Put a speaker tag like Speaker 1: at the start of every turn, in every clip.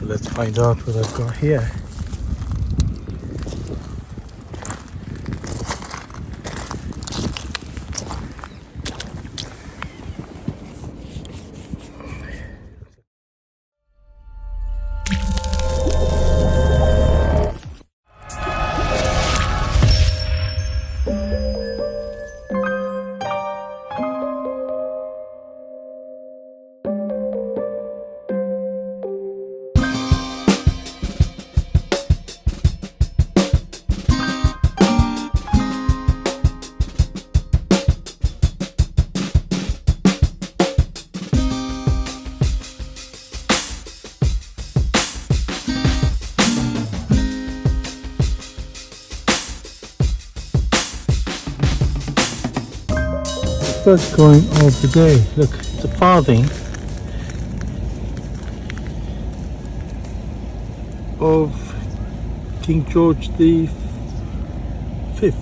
Speaker 1: Let's find out what I've got here. First coin of the day. Look, it's a farthing of King George the Fifth.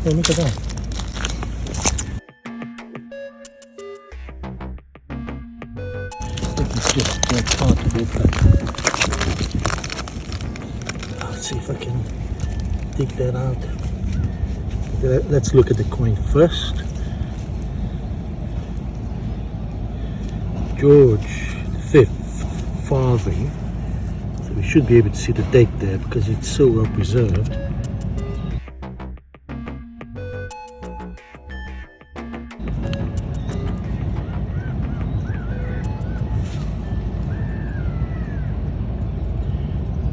Speaker 1: Oh, look at that. I think it's just part of it, but I'll see if I can dig that out. Let's look at the coin first. George V farthing. So we should be able to see the date there because it's so well preserved.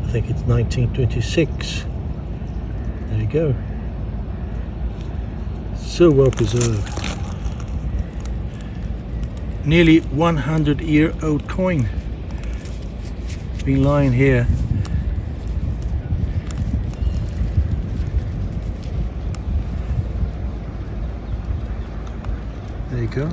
Speaker 1: I think it's 1926. There you go. So well preserved. Nearly 100-year-old coin. Been lying here. There you go.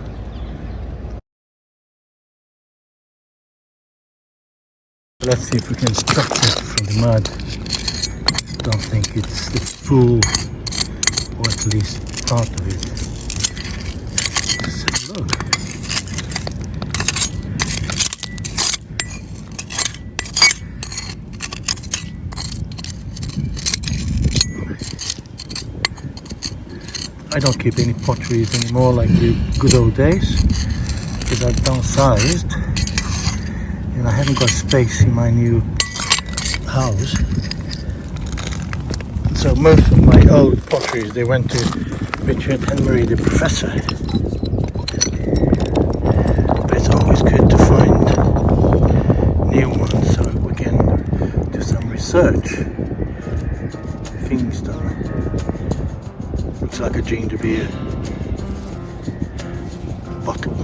Speaker 1: Let's see if we can extract it from the mud. Don't think it's the full, or at least part of it. Let's have a look. I don't keep any potteries anymore like the good old days because I've downsized and I haven't got space in my new house. So most of my old potteries, they went to Richard Henry, the professor. But it's always good to find new ones so we can do some research. Things done. Looks like a ginger beer bottle.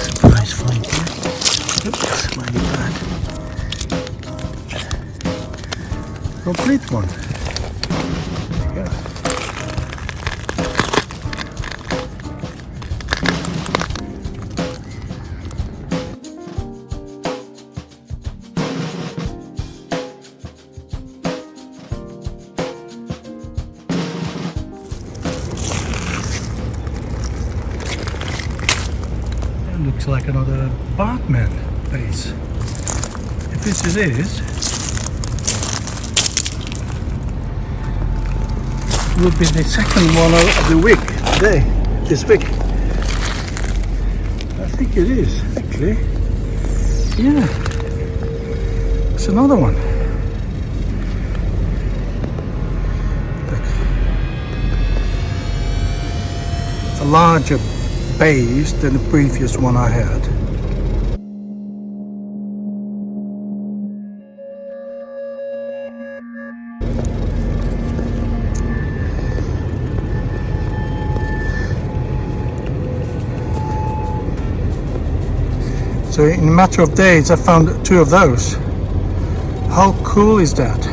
Speaker 1: Surprise find here. Oops, mighty bad. Complete one. There you go. Looks like another Bartman base. If this is it would be the second one of the week today, this week. I think it is actually. Yeah, it's another one. It's a larger base than the previous one I had. So in a matter of days I found two of those. How cool is that?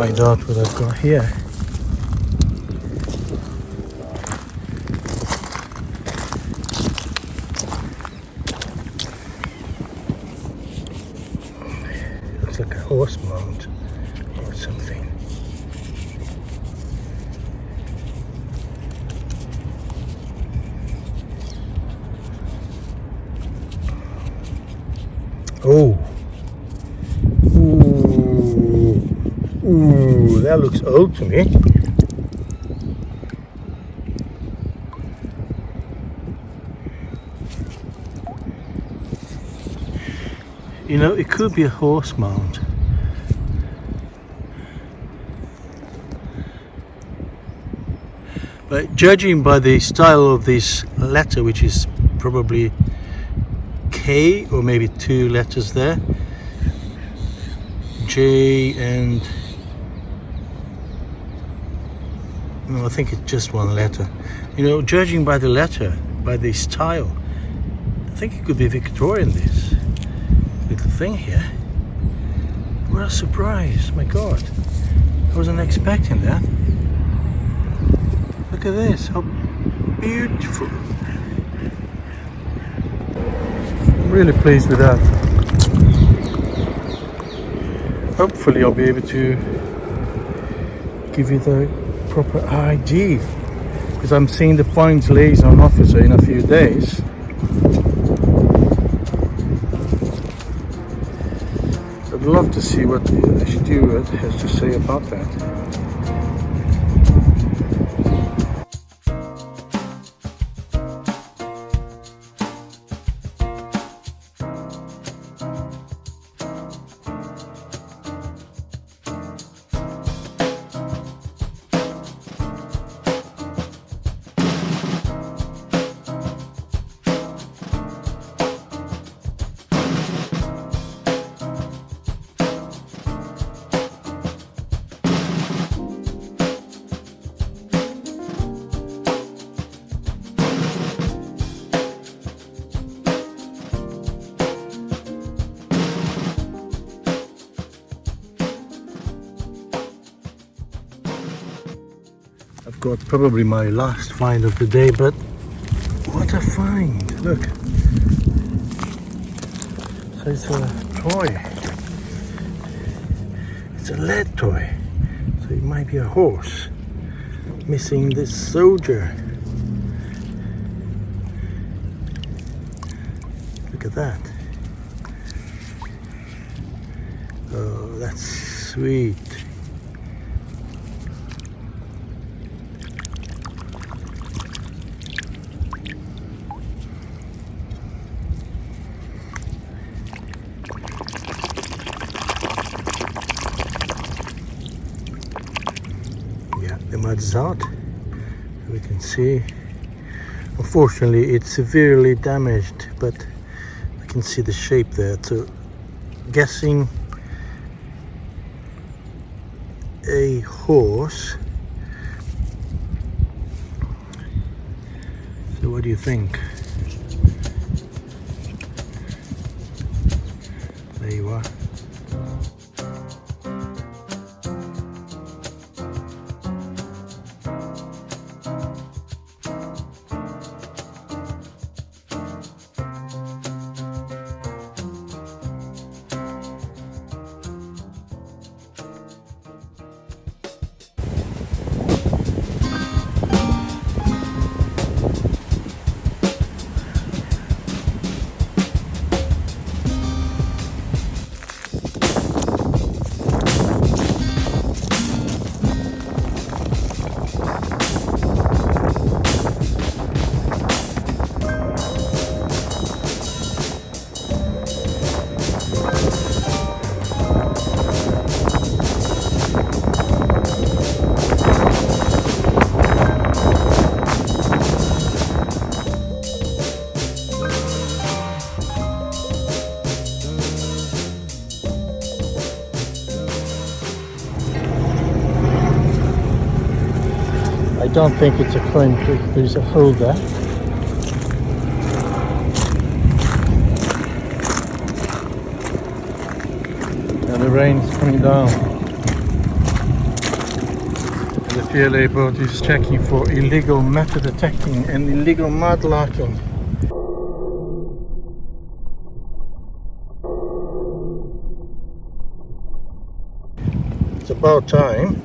Speaker 1: find out what I've got here. Looks like a horse mount or something. Oh, ooh, that looks old to me. You know, it could be a horse mount. But judging by the style of this letter, which is probably K or maybe two letters there, J and no, I think it's just one letter. You know, judging by the letter, by the style, I think it could be Victorian, this little thing here. What a surprise, my God. I wasn't expecting that. Look at this, how beautiful. I'm really pleased with that. Hopefully I'll be able to give you the proper ID, because I'm seeing the Fines Liaison Officer in a few days. I'd love to see what the steward has to say about that. I've got probably my last find of the day, but what a find! Look, so it's a toy. It's a lead toy, so it might be a horse missing this soldier. Look at that. Oh, that's sweet. The mud's out, we can see. Unfortunately it's severely damaged, but I can see the shape there, so guessing a horse. So what do you think? There you are. I don't think it's a coin trick, there's a hole there. And the rain is coming down. The PLA boat is checking for illegal metal detecting and illegal mudlarking. It's about time.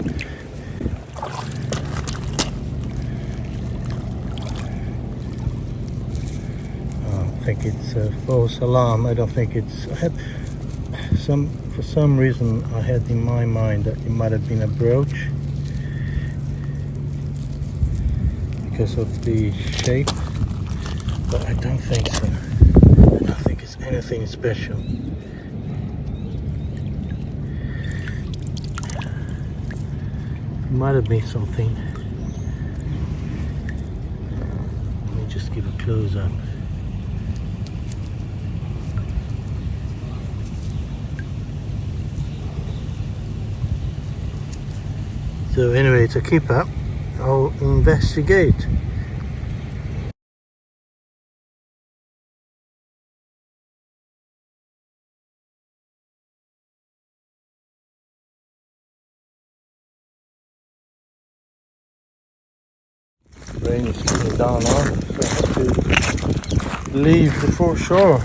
Speaker 1: I think it's a false alarm. I don't think it's. I had for some reason I had in my mind that it might have been a brooch because of the shape, but I don't think so. I don't think it's anything special. It might have been something. Let me just give a close up. So anyway, to keep up, I'll investigate. Rain is coming down now, so I have to leave the foreshore.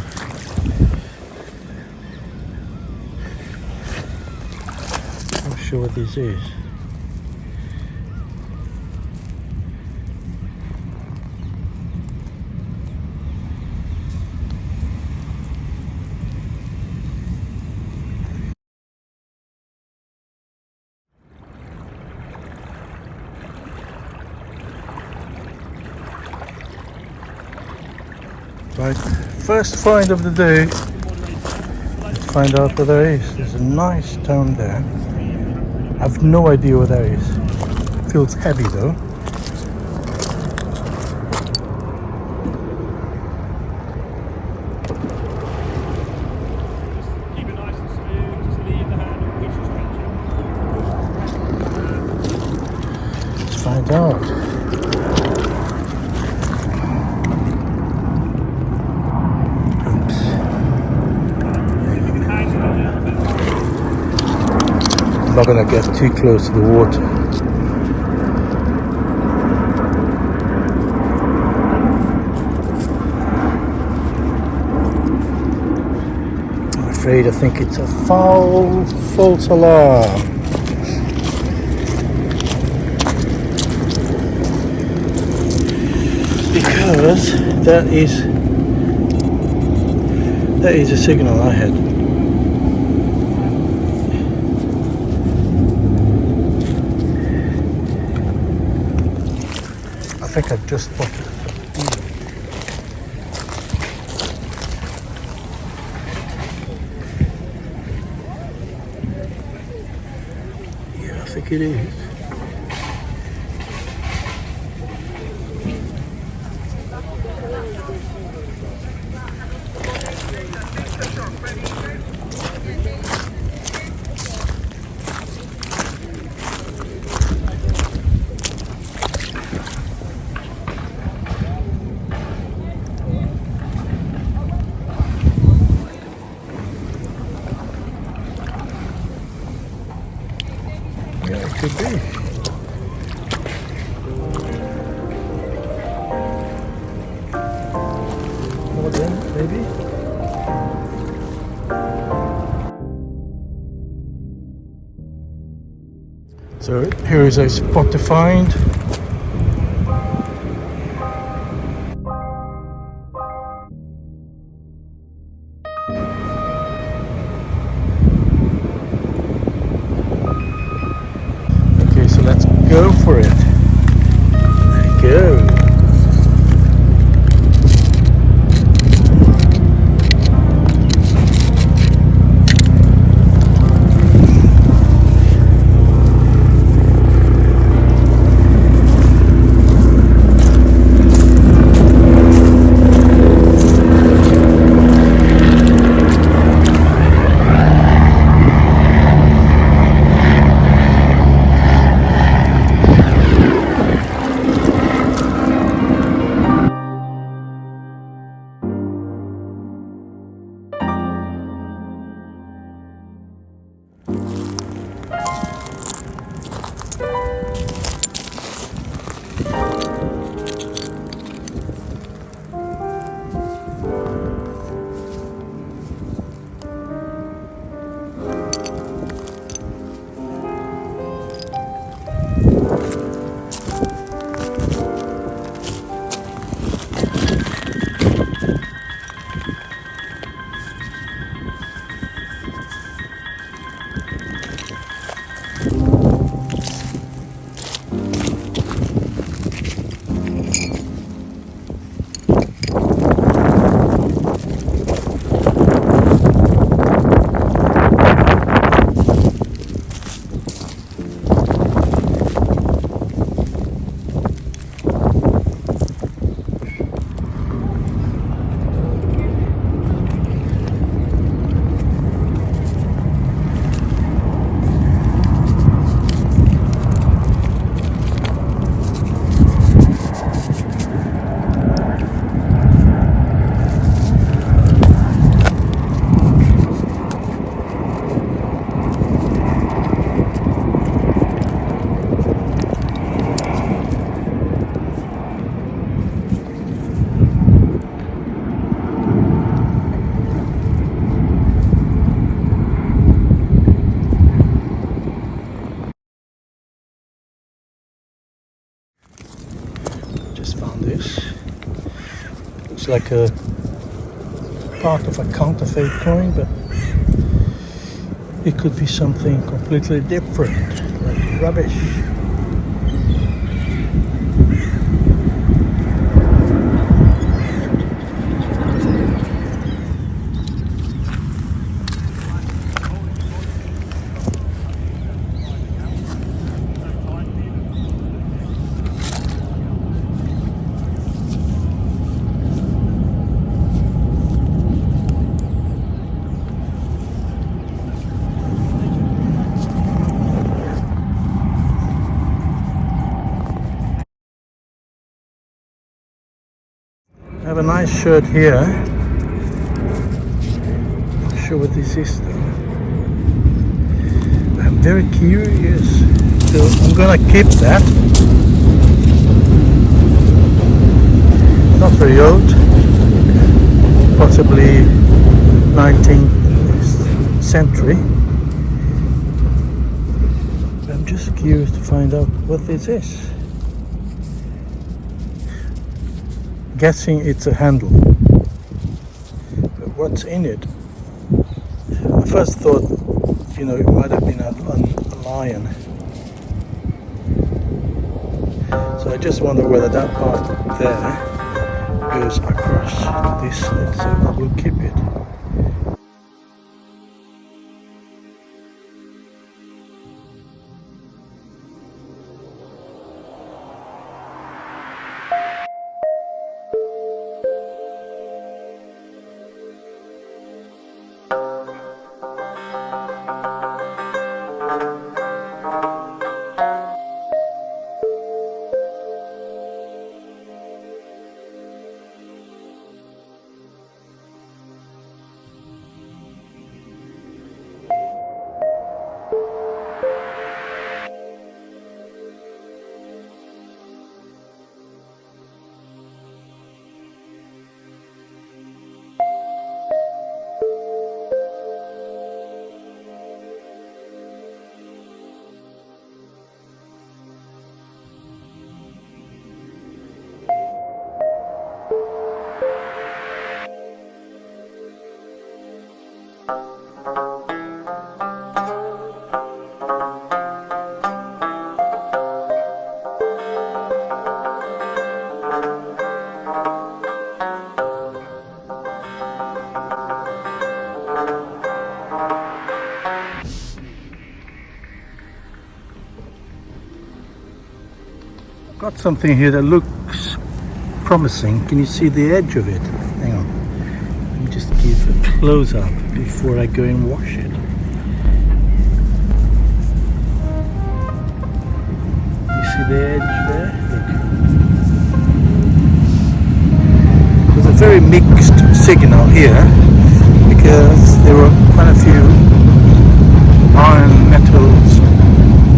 Speaker 1: I'm not sure what this is. Right, first find of the day. Let's find out what there is. There's a nice town there. I have no idea what that is. It feels heavy though.
Speaker 2: Keep it nice and smooth, just leave the hand and push and stretch it.
Speaker 1: Let's find out. I'm not going to get too close to the water. I'm afraid I think it's a false alarm. Because that is a signal I had. I think I've just spotted it. Yeah, I think it is. Could be. More than, maybe. So here is a spot to find. Go for it. There you go. found this. Looks like a part of a counterfeit coin, but it could be something completely different, like rubbish. I have a nice shirt here. Not sure what this is though. I'm very curious, so I'm gonna keep that. Not very old, possibly 19th century. I'm just curious to find out what this is. Guessing it's a handle, but what's in it? I first thought, you know, it might have been a lion. So I just wonder whether that part there goes across to this side, so I will keep it. Got something here that looks promising. Can you see the edge of it? Hang on. Let me just give a close up before I go and wash it. You see the edge there? Look. There's a very mixed signal here because there were quite a few iron metals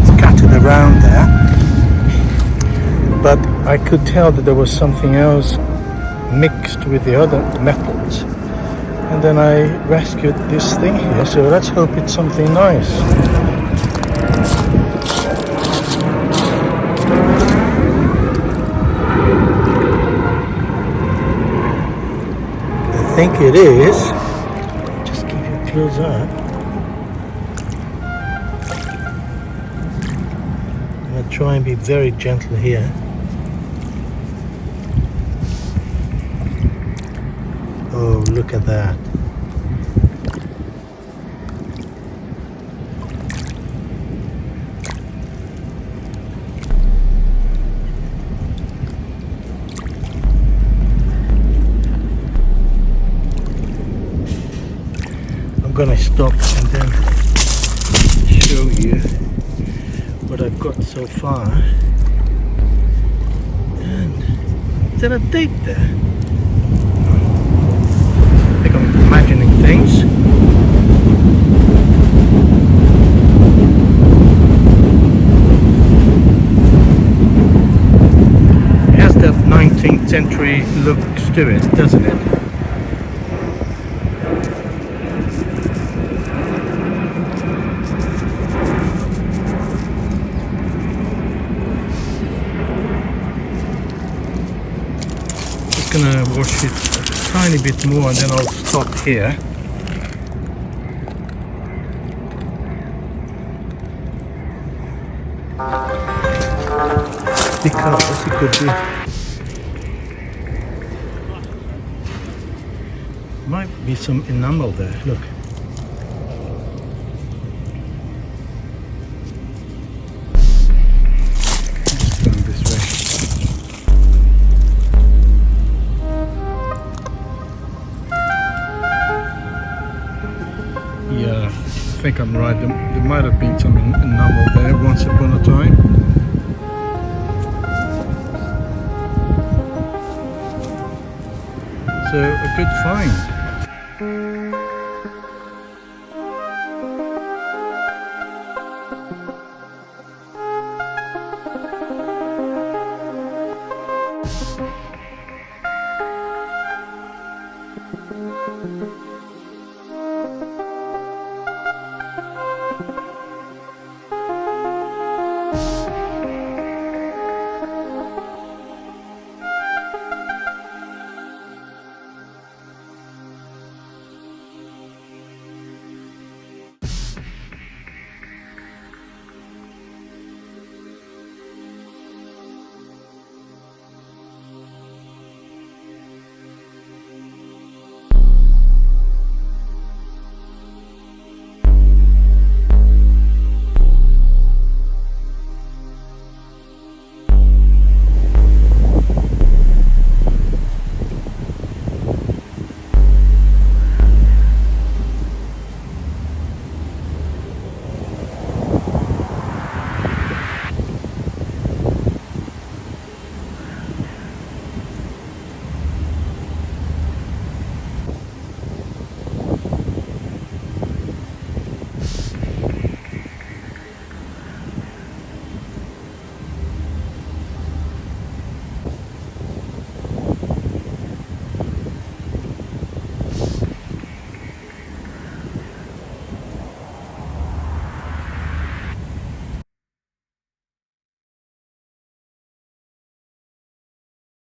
Speaker 1: scattered around there. But I could tell that there was something else mixed with the other metals. And then I rescued this thing here, so let's hope it's something nice. I think it is. Just give you a close up. I'm going to try and be very gentle here. Oh, look at that. I'm gonna stop and then show you what I've got so far. And is there a date there? I'm imagining things. It has that 19th century look to it, doesn't it? gonna wash it a tiny bit more and then I'll stop here. Because it could be, might be some enamel there, look. Let's go this way. Yeah, I think I'm right. There might have been some enamel there once upon a time. So a good find.